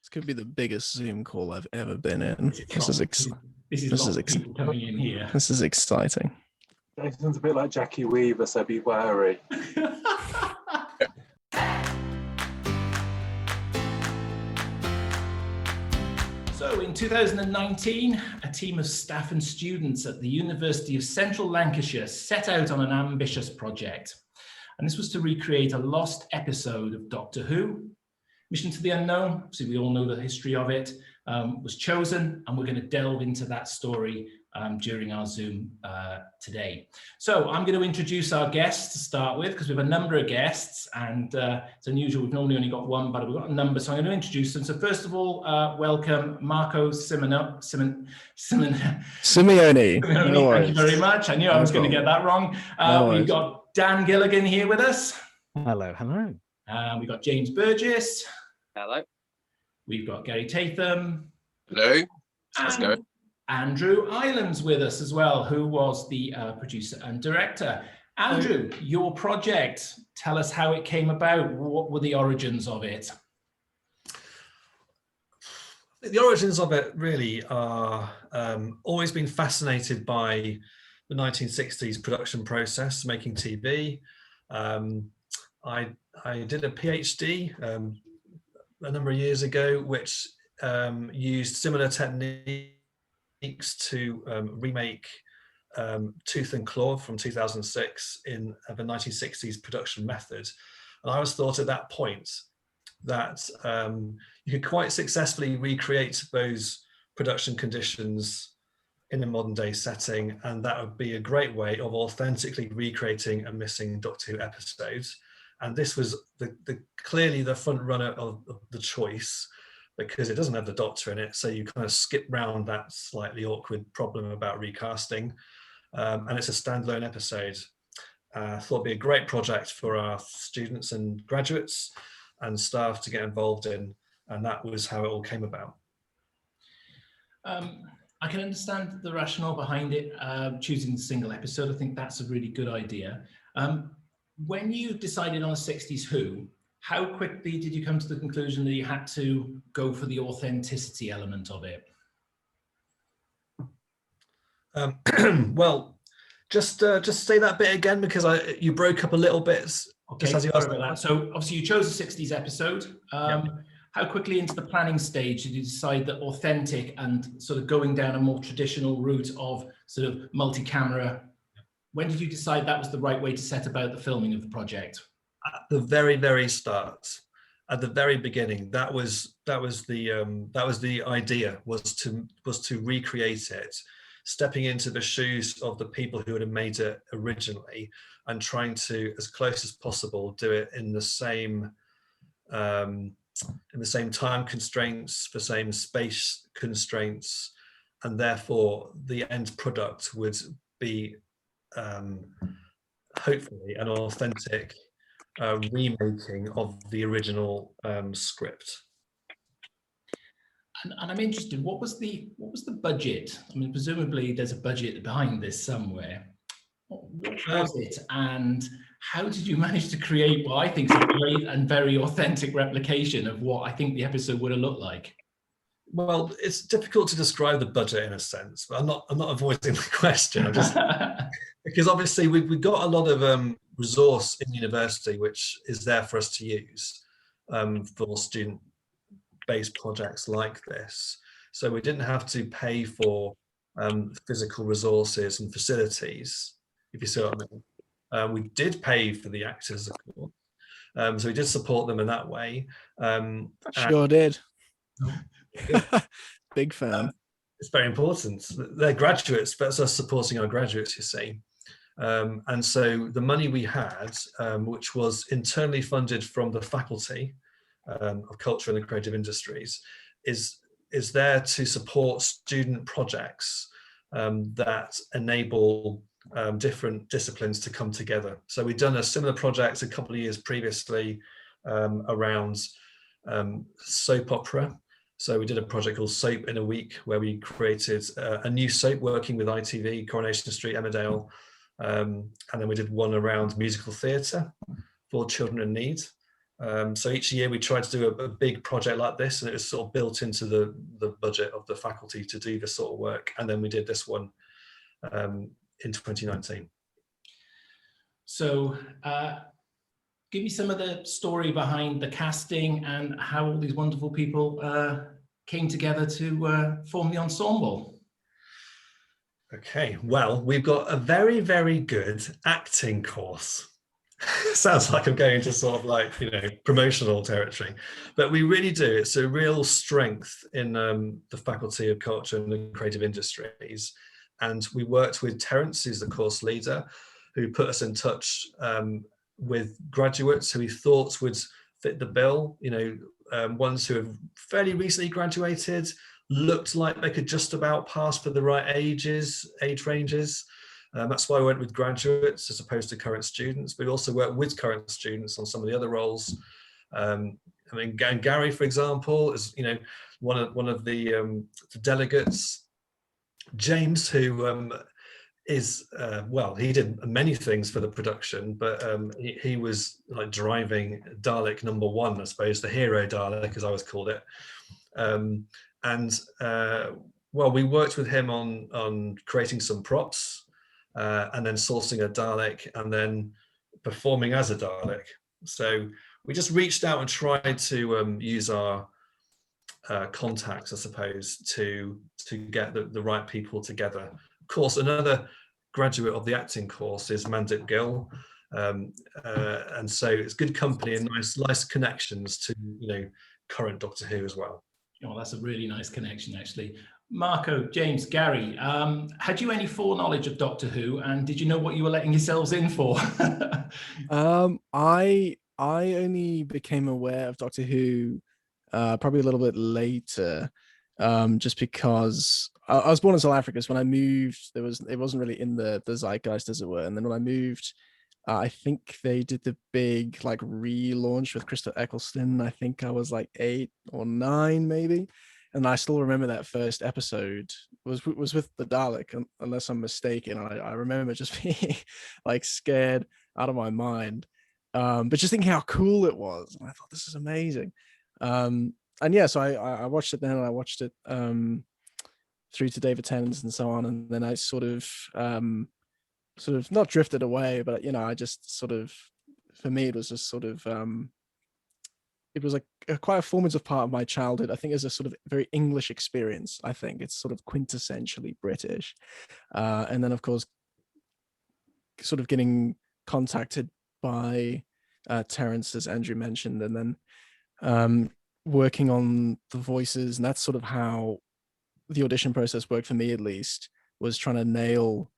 This could be the biggest Zoom call I've ever been in. This is lots of people coming in here. This is exciting. Jason's a bit like Jackie Weaver, so be wary. So in 2019, a team of staff and students at the University of Central Lancashire set out on an ambitious project. And this was to recreate a lost episode of Doctor Who. Mission to the Unknown, so we all know the history of it, was chosen, and we're going to delve into that story during our Zoom today. So I'm going to introduce our guests to start with, because we have a number of guests, and it's unusual, we've normally only got one, but we've got a number, so I'm going to introduce them. So first of all, welcome Marco Simioni. No Thank you very much. I knew I was going to get that wrong. We've got Dan Gilligan here with us. Hello, hello. We've got James Burgess. Hello. We've got Gary Tatham. Hello. How's it going? Andrew Island's with us as well, who was the producer and director. Andrew, your project, tell us how it came about. What were the origins of it? The origins of it really are always been fascinated by the 1960s production process, making TV. I did a PhD a number of years ago, which used similar techniques to remake Tooth and Claw from 2006 in the 1960s production method. And I was thought at that point that you could quite successfully recreate those production conditions in a modern day setting, and that would be a great way of authentically recreating a missing Doctor Who episode. And this was clearly the front runner of the choice, because it doesn't have the Doctor in it, so you kind of skip round that slightly awkward problem about recasting, and it's a standalone episode. I thought it'd be a great project for our students and graduates and staff to get involved in, and that was how it all came about. I can understand the rationale behind it, choosing the single episode. I think that's a really good idea. When you decided on a 60s Who, how quickly did you come to the conclusion that you had to go for the authenticity element of it? Well, just say that bit again, because you broke up a little bit. Okay, sorry about that. So obviously you chose a 60s episode. How quickly into the planning stage did you decide that authentic and sort of going down a more traditional route of sort of multi-camera? When did you decide that was the right way to set about the filming of the project? At the very, very start, at the very beginning, that was the idea, was to recreate it, stepping into the shoes of the people who had made it originally, and trying to, as close as possible, do it in the same time constraints, the same space constraints, and therefore the end product would be hopefully an authentic remaking of the original script. And I'm interested, what was the budget? I mean, presumably there's a budget behind this somewhere. What was it, and how did you manage to create what I think is a great and very authentic replication of what I think the episode would have looked like? Well, it's difficult to describe the budget in a sense, but I'm not avoiding the question. I'm just because obviously we've got a lot of resource in university which is there for us to use for student-based projects like this. So we didn't have to pay for physical resources and facilities, if you see what I mean. We did pay for the actors, of course. So we did support them in that way. Sure did. Big fan. It's very important. They're graduates, but it's us supporting our graduates, you see. And so the money we had, which was internally funded from the Faculty of Culture and the Creative Industries, is there to support student projects that enable different disciplines to come together. So we've done a similar project a couple of years previously around soap opera. So we did a project called Soap in a Week, where we created a new soap working with ITV, Coronation Street, Emmerdale. And then we did one around musical theatre for children in need. So each year we tried to do a big project like this, and it was sort of built into the budget of the faculty to do this sort of work. And then we did this one in 2019. So give me some of the story behind the casting and how all these wonderful people came together to form the ensemble. Okay, well, we've got a very, very good acting course. Sounds like I'm going to sort of like, promotional territory, but we really do. It's a real strength in the Faculty of Culture and Creative Industries. And we worked with Terence, who's the course leader, who put us in touch with graduates who he thought would fit the bill, ones who have fairly recently graduated, looked like they could just about pass for the right age ranges. That's why I went with graduates as opposed to current students. We also work with current students on some of the other roles. Gary, for example, is one of the delegates. James, who is he did many things for the production, but he was like driving Dalek number 1, I suppose, the hero Dalek, as I always called it. We worked with him on creating some props. And then sourcing a Dalek and then performing as a Dalek. So we just reached out and tried to use our contacts, I suppose, to get the right people together. Of course, another graduate of the acting course is Mandip Gill. And so it's good company and nice connections to, current Doctor Who as well. Oh, that's a really nice connection, actually. Marco, James, Gary, had you any foreknowledge of Doctor Who, and did you know what you were letting yourselves in for? I only became aware of Doctor Who probably a little bit later, just because I was born in South Africa. So when I moved, it wasn't really in the zeitgeist, as it were. And then when I moved, I think they did the big like relaunch with Christopher Eccleston. I think I was like 8 or 9 maybe. And I still remember that first episode was with the Dalek, unless I'm mistaken. I remember just being like scared out of my mind, but just thinking how cool it was. And I thought, this is amazing. And yeah, so I watched it then, and I watched it through to David Tennant and so on. And then I sort of not drifted away, but I just sort of, for me, it was just sort of, it was like quite a formative part of my childhood. I think it's a sort of very English experience. I think it's sort of quintessentially British. And then, of course, sort of getting contacted by Terence, as Andrew mentioned, and then working on the voices. And that's sort of how the audition process worked for me, at least, was trying to nail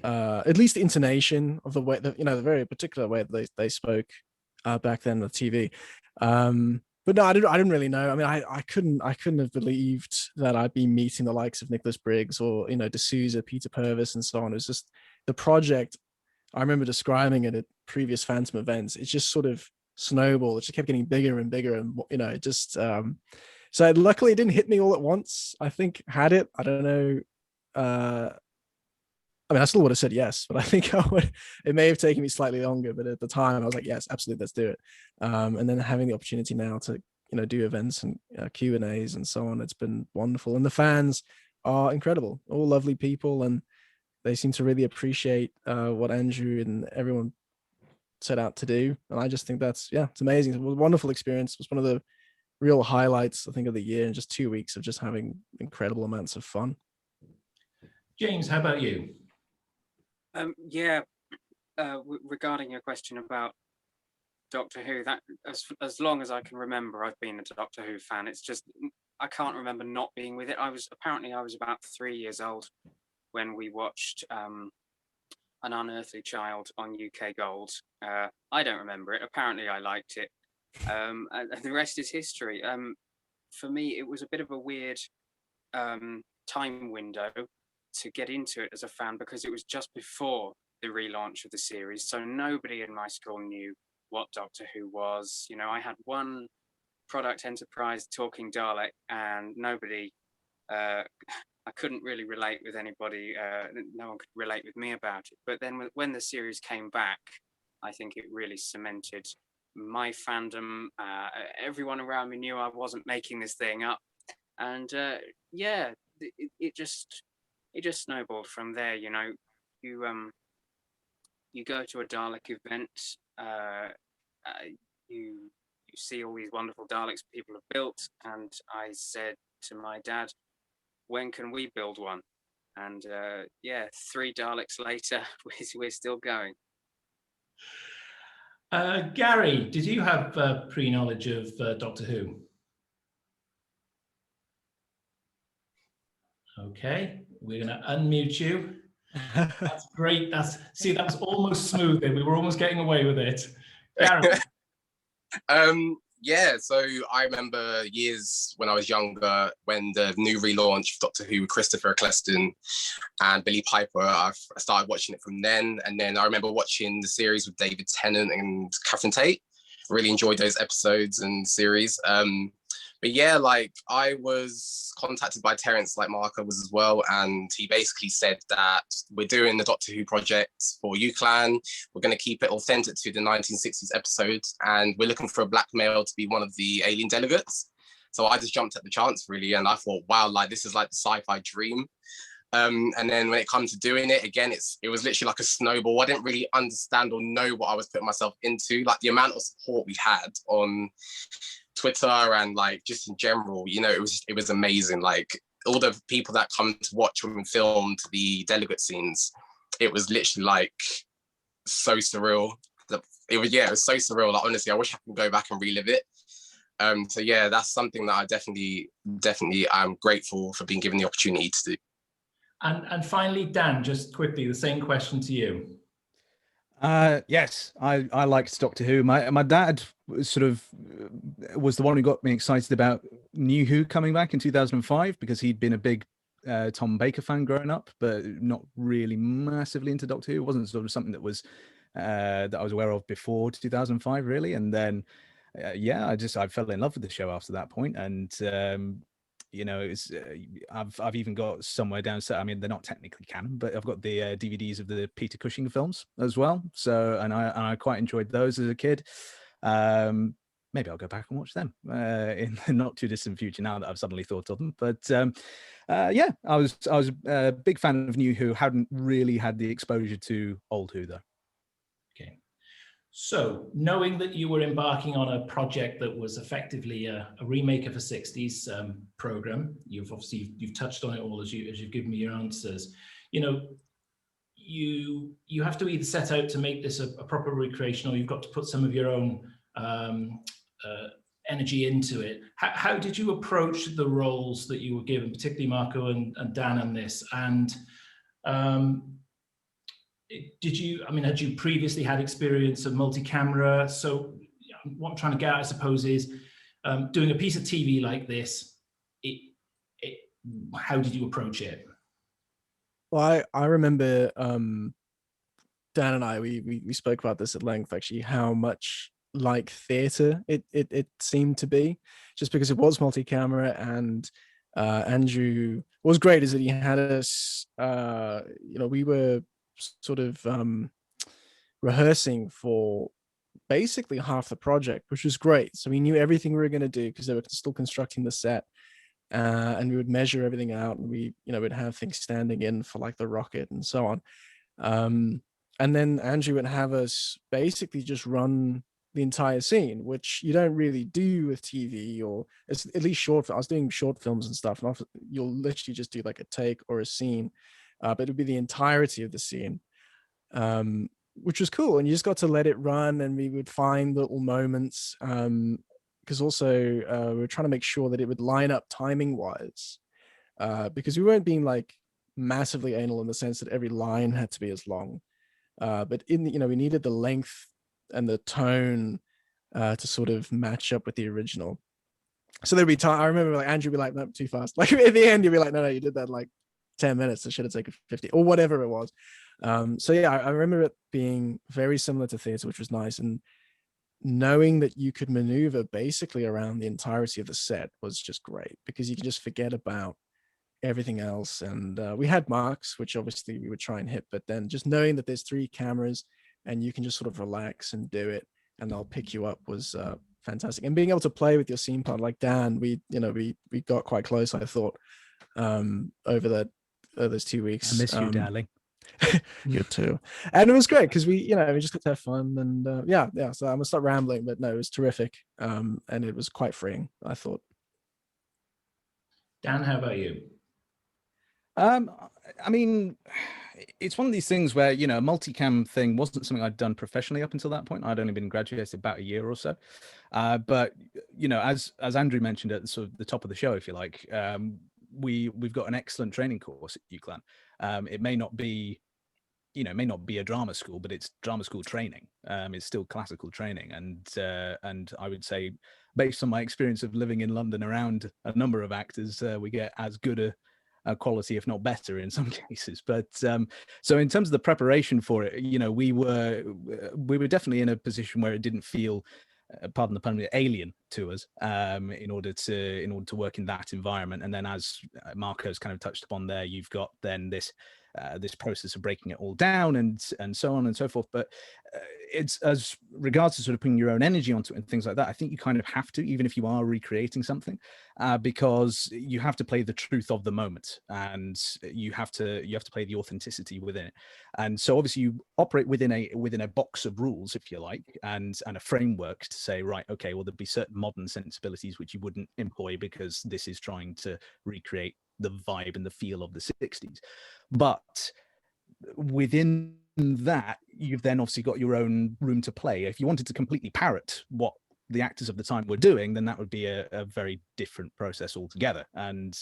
at least the intonation of the way that, the very particular way that they spoke back then on the TV. But no, I didn't really know. I mean, I couldn't have believed that I'd be meeting the likes of Nicholas Briggs or, D'Souza, Peter Purvis, and so on. It was just the project. I remember describing it at previous Fantom events. It just sort of snowballed. It just kept getting bigger and bigger, and it just. So luckily, it didn't hit me all at once. I think had it, I don't know. I mean, I still would have said yes, but I think it may have taken me slightly longer. But at the time, I was like, yes, absolutely, let's do it. And then having the opportunity now to, do events and Q&As and so on, it's been wonderful. And the fans are incredible, all lovely people, and they seem to really appreciate what Andrew and everyone set out to do. And I just think it's amazing. It was a wonderful experience. It was one of the real highlights, I think, of the year, and just 2 weeks of just having incredible amounts of fun. James, how about you? Regarding your question about Doctor Who, that as long as I can remember, I've been a Doctor Who fan. It's just I can't remember not being with it. I was about 3 years old when we watched An Unearthly Child on UK Gold. I don't remember it. Apparently, I liked it, and the rest is history. For me, it was a bit of a weird time window to get into it as a fan, because it was just before the relaunch of the series, so nobody in my school knew what Doctor Who was. I had one product enterprise talking Dalek, and nobody I couldn't really relate with anybody. No one could relate with me about it. But then when the series came back, I think it really cemented my fandom, everyone around me knew I wasn't making this thing up, and yeah, it just snowballed from there. You know, you go to a Dalek event, you see all these wonderful Daleks people have built, and I said to my dad, when can we build one? And yeah, 3 Daleks later, we're still going. Gary, did you have pre-knowledge of Doctor Who? Okay, we're going to unmute you. That's great. That was almost smooth. We were almost getting away with it. Gary. Yeah, so I remember years when I was younger, when the new relaunch of Doctor Who with Christopher Eccleston and Billy Piper, I started watching it from then. And then I remember watching the series with David Tennant and Catherine Tate. Really enjoyed those episodes and series. But yeah, like I was contacted by Terence, like Marco was as well, and he basically said that we're doing the Doctor Who project for UClan. We're going to keep it authentic to the 1960s episodes, and we're looking for a black male to be one of the alien delegates. So I just jumped at the chance, really, and I thought, wow, like this is like the sci-fi dream. And then when it comes to doing it, again, it was literally like a snowball. I didn't really understand or know what I was putting myself into. Like the amount of support we had on Twitter and like just in general, you know, it was amazing. Like all the people that come to watch when we filmed the delegate scenes, it was literally like so surreal. It was so surreal. Like honestly, I wish I could go back and relive it. So yeah, that's something that I definitely am grateful for being given the opportunity to do. And finally, Dan, just quickly, the same question to you. Yes, I liked Doctor Who. My dad was was the one who got me excited about New Who coming back in 2005 because he'd been a big Tom Baker fan growing up, but not really massively into Doctor Who. It wasn't sort of something that was that I was aware of before 2005, really. And then yeah, I fell in love with the show after that point, and you know, it's I've even got somewhere downstairs. I mean, they're not technically canon, but I've got the DVDs of the Peter Cushing films as well. So, and I quite enjoyed those as a kid. Maybe I'll go back and watch them in the not too distant future now that I've suddenly thought of them. But yeah, I was a big fan of New Who. Hadn't really had the exposure to Old Who though. Okay. So, knowing that you were embarking on a project that was effectively a remake of a 60s program, you've touched on it all as you've given me your answers. You know, you have to either set out to make this a proper recreation, or you've got to put some of your own energy into it. How did you approach the roles that you were given, particularly Marco and Dan on this? And had you previously had experience of multi-camera? So what I'm trying to get at, I suppose, is doing a piece of TV like this, how did you approach it? Well, I remember Dan and I, we spoke about this at length, actually, how much like theatre it seemed to be, just because it was multi-camera. And Andrew was great, is that he had us, we were sort of rehearsing for basically half the project, which was great. So we knew everything we were going to do because they were still constructing the set, and we would measure everything out, and we'd have things standing in for like the rocket and so on. And then Andrew would have us basically just run the entire scene, which you don't really do with TV, or at least short. I was doing short films and stuff, and you'll literally just do like a take or a scene, but it would be the entirety of the scene, which was cool. And you just got to let it run, and we would find little moments, because also we were trying to make sure that it would line up timing wise, because we weren't being like massively anal in the sense that every line had to be as long, but we needed the length and the tone to sort of match up with the original. So there'd be time, I remember like Andrew would be like, no, too fast. Like at the end, you'd be like, no, you did that in like 10 minutes. It should have taken 50 or whatever it was. So yeah, I remember it being very similar to theatre, which was nice. And knowing that you could maneuver basically around the entirety of the set was just great, because you could just forget about everything else. And we had marks, which obviously we would try and hit, but then just knowing that there's 3 cameras and you can just sort of relax and do it, and they'll pick you up was fantastic. And being able to play with your scene partner like Dan, we got quite close, I thought, over those 2 weeks. I miss you, darling. You too. And it was great because we just got to have fun, and yeah. So I'm gonna stop rambling, but no, it was terrific, and it was quite freeing, I thought. Dan, how about you? I mean, it's one of these things where, a multicam thing wasn't something I'd done professionally up until that point. I'd only been graduated about a year or so. But, as Andrew mentioned at sort of the top of the show, if you like, we've got an excellent training course at UCLan. It may not be, a drama school, but it's drama school training. It's still classical training. And I would say, based on my experience of living in London around a number of actors, we get as good a quality, if not better, in some cases. But so in terms of the preparation for it, we were definitely in a position where it didn't feel, pardon the pun, alien to us, in order to work in that environment. And then, as Marco's kind of touched upon there, you've got then this process of breaking it all down and so on and so forth. But it's, as regards to sort of putting your own energy onto it and things like that, I think you kind of have to, even if you are recreating something, because you have to play the truth of the moment, and you have to play the authenticity within it. And so obviously you operate within a box of rules, if you like, and a framework to say, right, okay, well, there'd be certain modern sensibilities which you wouldn't employ because this is trying to recreate the vibe and the feel of the 60s. But within that, you've then obviously got your own room to play. If you wanted to completely parrot what the actors of the time were doing, then that would be a very different process altogether. And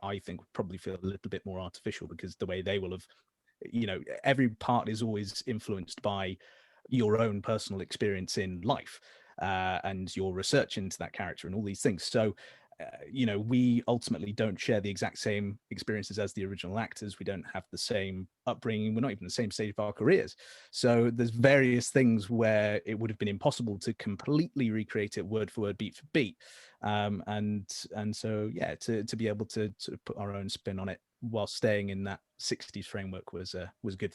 I think would probably feel a little bit more artificial, because the way they will have, every part is always influenced by your own personal experience in life, and your research into that character and all these things. So we ultimately don't share the exact same experiences as the original actors. We don't have the same upbringing. We're not even the same stage of our careers. So there's various things where it would have been impossible to completely recreate it word for word, beat for beat. And so, yeah, to be able to sort of put our own spin on it while staying in that 60s framework was good.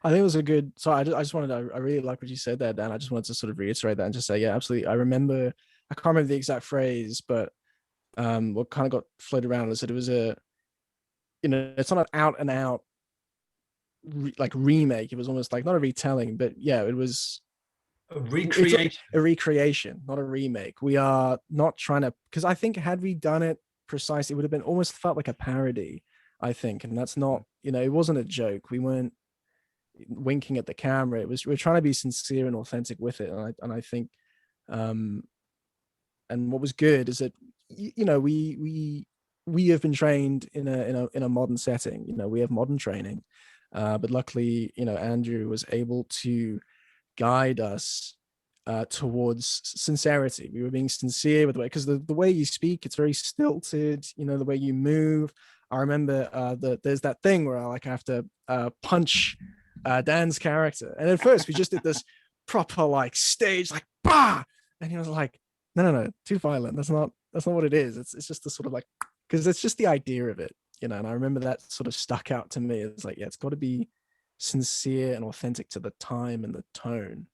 I think it was a good. So I just wanted to, I really like what you said there, Dan. I just wanted to sort of reiterate that and just say, yeah, absolutely. I remember, I can't remember the exact phrase, but what kind of got floated around is that it was it's not an out and out remake. It was almost like not a retelling, but yeah, it was a recreation. A recreation, not a remake. We are not trying to, because I think had we done it precisely, it would have been almost felt like a parody, I think. And that's not, it wasn't a joke. We weren't winking at the camera. We're trying to be sincere and authentic with it. And I think, and what was good is that, we have been trained in a modern setting. We have modern training, but luckily, Andrew was able to guide us towards sincerity. We were being sincere with the way, because the way you speak, it's very stilted. The way you move. I remember there's that thing where I have to punch Dan's character, and at first we just did this proper stage bah, and he was like, no, too violent. That's not what it is. It's just the sort of because it's just the idea of it, and I remember that sort of stuck out to me. It's yeah, it's got to be sincere and authentic to the time and the tone.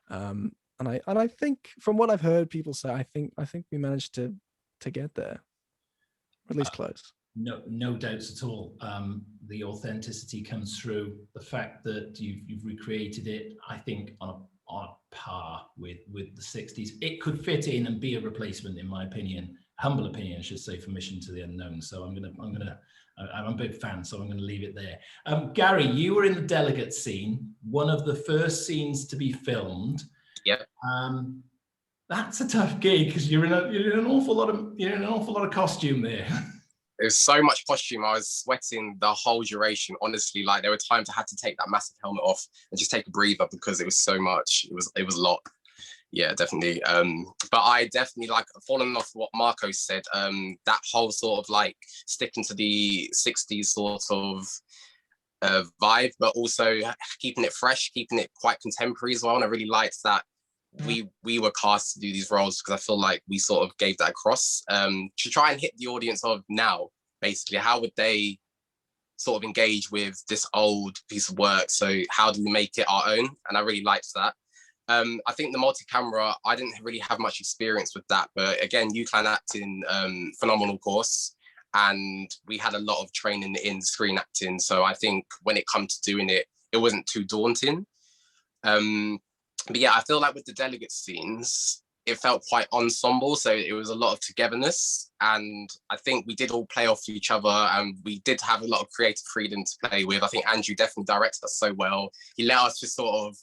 And I think from what I've heard people say, I think we managed to get there, or at least close. No doubts at all. The authenticity comes through. The fact that you've recreated it, I think, on par with the 60s. It could fit in and be a replacement, in my opinion, humble opinion, I should say, for Mission to the Unknown. So I'm a big fan, so I'm gonna leave it there. Gary, you were in the delegate scene, one of the first scenes to be filmed. Yep. That's a tough gig because you're in an awful lot of costume there. There's so much costume. I was sweating the whole duration. Honestly, there were times I had to take that massive helmet off and just take a breather because it was so much. It was a lot. Yeah, definitely. But I definitely following off what Marco said. That whole sort of sticking to the 60s sort of vibe, but also keeping it fresh, keeping it quite contemporary as well. And I really liked that we were cast to do these roles, because I feel like we sort of gave that across to try and hit the audience of now. Basically, how would they sort of engage with this old piece of work? So how do we make it our own? And I really liked that. I think the multi-camera, I didn't really have much experience with that, but again, UCLan acting, phenomenal course, and we had a lot of training in screen acting. So I think when it comes to doing it, it wasn't too daunting. But yeah, I feel like with the delegate scenes, it felt quite ensemble. So it was a lot of togetherness. And I think we did all play off each other, and we did have a lot of creative freedom to play with. I think Andrew definitely directed us so well. He let us just sort of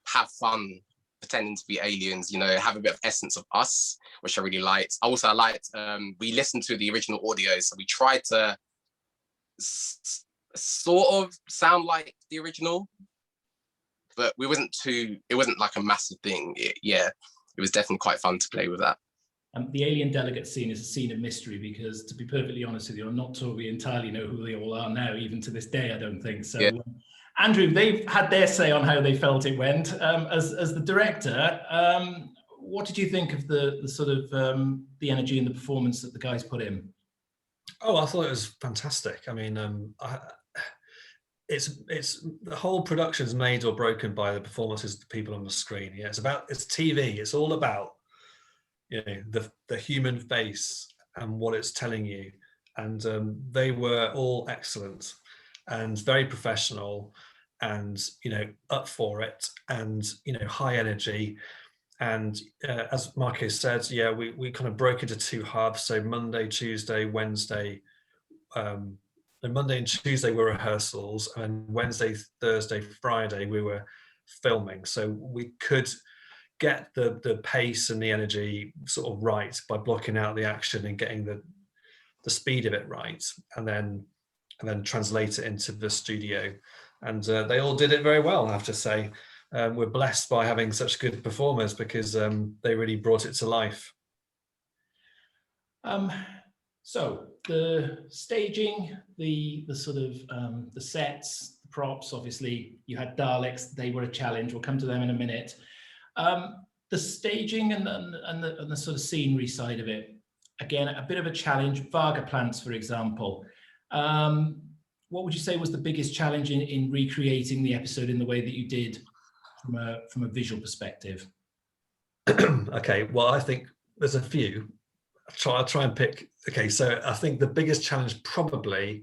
have fun pretending to be aliens, you know, have a bit of essence of us, which I really liked. Also, I liked, we listened to the original audio. So we tried to sort of sound like the original, but it wasn't like a massive thing. It was definitely quite fun to play with that. The alien delegate scene is a scene of mystery because, to be perfectly honest with you, I'm not sure we entirely know who they all are now, even to this day, I don't think. So, yeah. Andrew, they've had their say on how they felt it went. As the director, what did you think of the sort of the energy and the performance that the guys put in? Oh, I thought it was fantastic. I mean, it's the whole production is made or broken by the performances of the people on the screen. Yeah, it's TV. It's all about, you know, the human face and what it's telling you. And they were all excellent and very professional, and, you know, up for it, and, you know, high energy. And as Marco said, yeah, we kind of broke into two hubs. So Monday, Tuesday, Wednesday. Monday and Tuesday were rehearsals, and Wednesday, Thursday, Friday we were filming. So we could get the pace and the energy sort of right by blocking out the action and getting the speed of it right, and then translate it into the studio. And they all did it very well, I have to say. We're blessed by having such good performers, because they really brought it to life. So the staging, the sort of the sets, the props, obviously you had Daleks, they were a challenge. We'll come to them in a minute. The staging and the sort of scenery side of it, again, a bit of a challenge. Varga plants, for example. What would you say was the biggest challenge in recreating the episode in the way that you did from a visual perspective? Okay, well, I think there's a few. I'll try and pick. Okay, so I think the biggest challenge, probably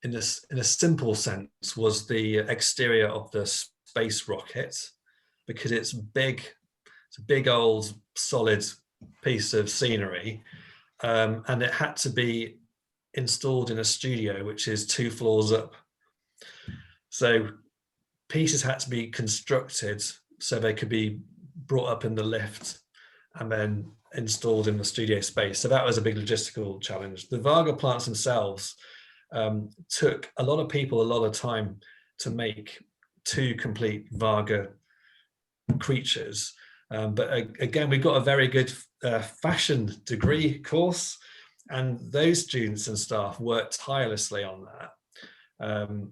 in a simple sense, was the exterior of the space rocket, because it's big. It's a big old solid piece of scenery, and it had to be installed in a studio which is 2 floors up. So pieces had to be constructed so they could be brought up in the lift and then installed in the studio space. So that was a big logistical challenge. The Varga plants themselves took a lot of people a lot of time to make 2 complete Varga creatures. But again, we've got a very good fashion degree course, and those students and staff worked tirelessly on that.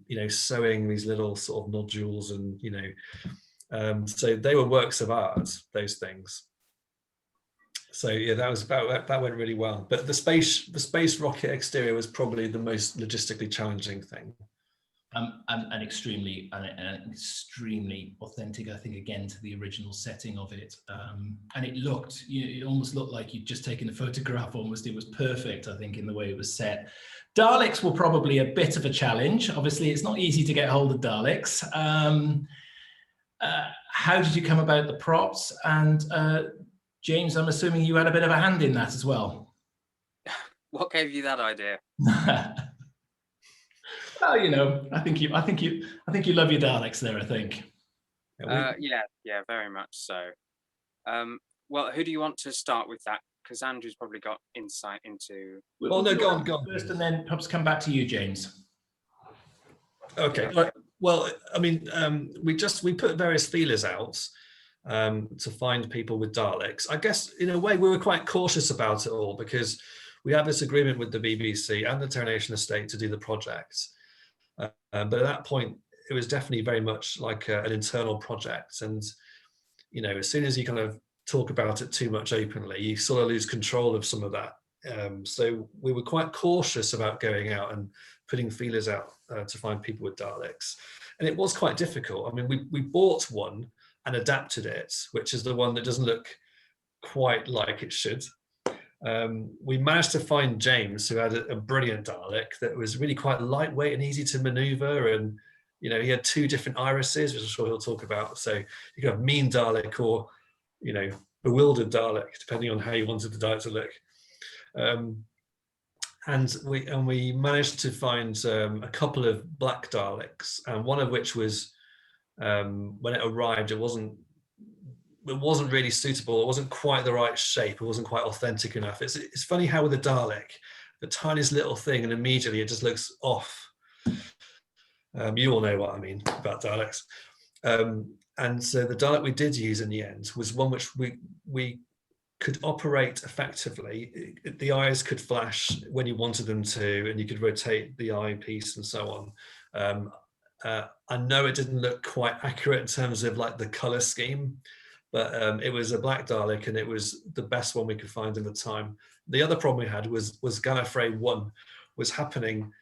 You know, sewing these little sort of nodules, and, you know, so they were works of art, those things. So yeah, that went really well. But the space rocket exterior was probably the most logistically challenging thing. And extremely authentic, I think, again, to the original setting of it. And it almost looked like you'd just taken a photograph almost. It was perfect, I think, in the way it was set. Daleks were probably a bit of a challenge. Obviously, it's not easy to get hold of Daleks. How did you come about the props? And James, I'm assuming you had a bit of a hand in that as well. What gave you that idea? Well, you know, I think you love your Daleks there, I think. Yeah, very much so. Well, who do you want to start with that? Because Andrew's probably got insight into. Well, no, go on first, and then perhaps come back to you, James. Okay. Yeah. Well, I mean, we put various feelers out to find people with Daleks. I guess in a way we were quite cautious about it all, because we have this agreement with the BBC and the Terror Nation Estate to do the project. But at that point, it was definitely very much like an internal project. And, you know, as soon as you kind of talk about it too much openly, you sort of lose control of some of that. So we were quite cautious about going out and putting feelers out to find people with Daleks. And it was quite difficult. I mean, we bought one and adapted it, which is the one that doesn't look quite like it should. We managed to find James, who had a brilliant Dalek that was really quite lightweight and easy to maneuver, and he had 2 different irises, which I'm sure he'll talk about. So you could have mean Dalek or bewildered Dalek, depending on how you wanted the Dalek to look. And we managed to find a couple of black Daleks, and one of which was, when it arrived, it wasn't really suitable. It wasn't quite the right shape. It wasn't quite authentic enough. It's funny how with a Dalek, the tiniest little thing, and immediately it just looks off. You all know what I mean about Daleks. And so the Dalek we did use in the end was one which we could operate effectively. The eyes could flash when you wanted them to, and you could rotate the eyepiece and so on. I know it didn't look quite accurate in terms of like the color scheme, but it was a black Dalek, and it was the best one we could find at the time. The other problem we had was Gallifrey 1 was happening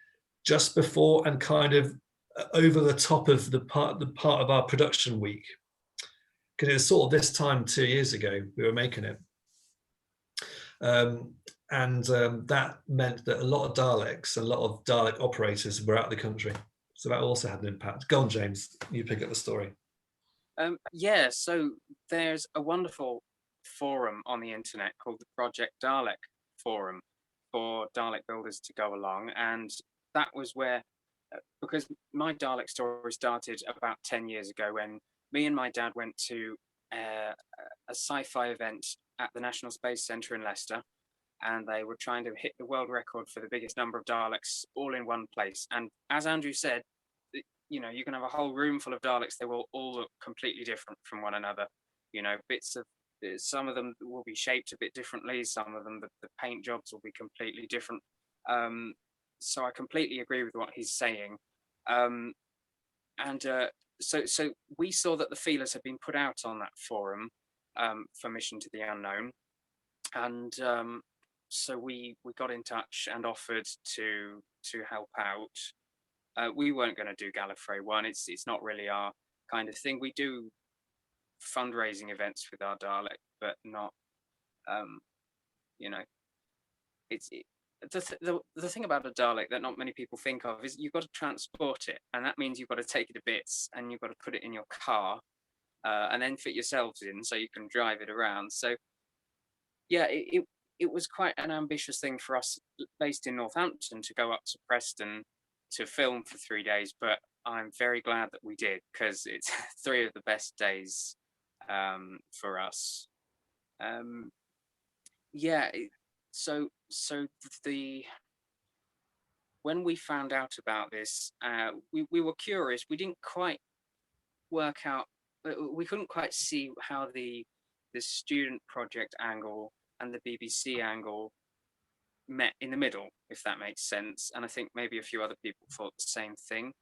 just before and kind of over the top of the part of our production week, because it was sort of this time 2 years ago we were making it. That meant that a lot of Daleks, a lot of Dalek operators were out of the country. So that also had an impact. Go on, James, you pick up the story. Yeah, so there's a wonderful forum on the internet called the Project Dalek Forum for Dalek builders to go along. And that was where, because my Dalek story started about 10 years ago when me and my dad went to a sci-fi event at the National Space Centre in Leicester, and they were trying to hit the world record for the biggest number of Daleks all in one place. And as Andrew said, you can have a whole room full of Daleks. They will all look completely different from one another. Some of them will be shaped a bit differently. Some of them, the paint jobs will be completely different. So I completely agree with what he's saying. So we saw that the feelers had been put out on that forum for Mission to the Unknown. And so we got in touch and offered to help out. We weren't going to do Gallifrey 1. It's not really our kind of thing. We do fundraising events with our Dalek, but not, the thing about a Dalek that not many people think of is you've got to transport it, and that means you've got to take it to bits, and you've got to put it in your car, and then fit yourselves in so you can drive it around. So yeah, it was quite an ambitious thing for us based in Northampton to go up to Preston to film for 3 days, but I'm very glad that we did, because it's 3 of the best days for us. When we found out about this, we were curious. We didn't quite work out, we couldn't quite see how the student project angle and the BBC angle met in the middle, if that makes sense. And I think maybe a few other people thought the same thing,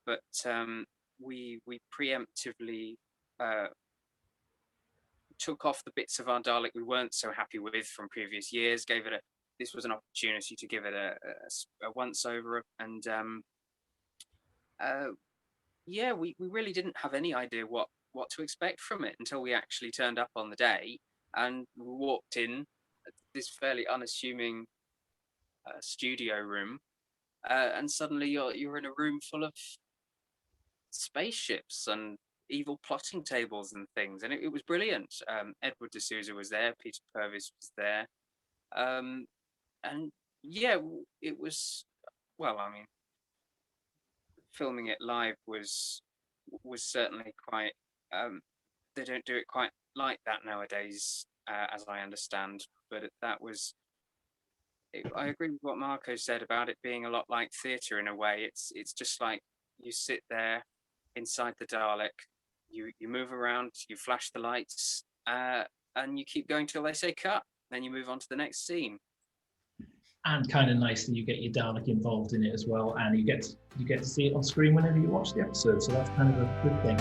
but we preemptively took off the bits of our Dalek we weren't so happy with from previous years, this was an opportunity to give it a once over, and we really didn't have any idea what to expect from it until we actually turned up on the day and walked in this fairly unassuming studio room, and suddenly you're in a room full of spaceships and evil plotting tables and things, and it was brilliant. Edward D'Souza was there, Peter Purvis was there, and yeah, it was, well, I mean, filming it live was certainly quite, they don't do it quite like that nowadays, as I understand, but I agree with what Marco said about it being a lot like theatre in a way. It's just like you sit there inside the Dalek, you move around, you flash the lights, and you keep going till they say cut, then you move on to the next scene. And kind of nicely, you get your Dalek involved in it as well, and you get to see it on screen whenever you watch the episode, so that's kind of a good thing.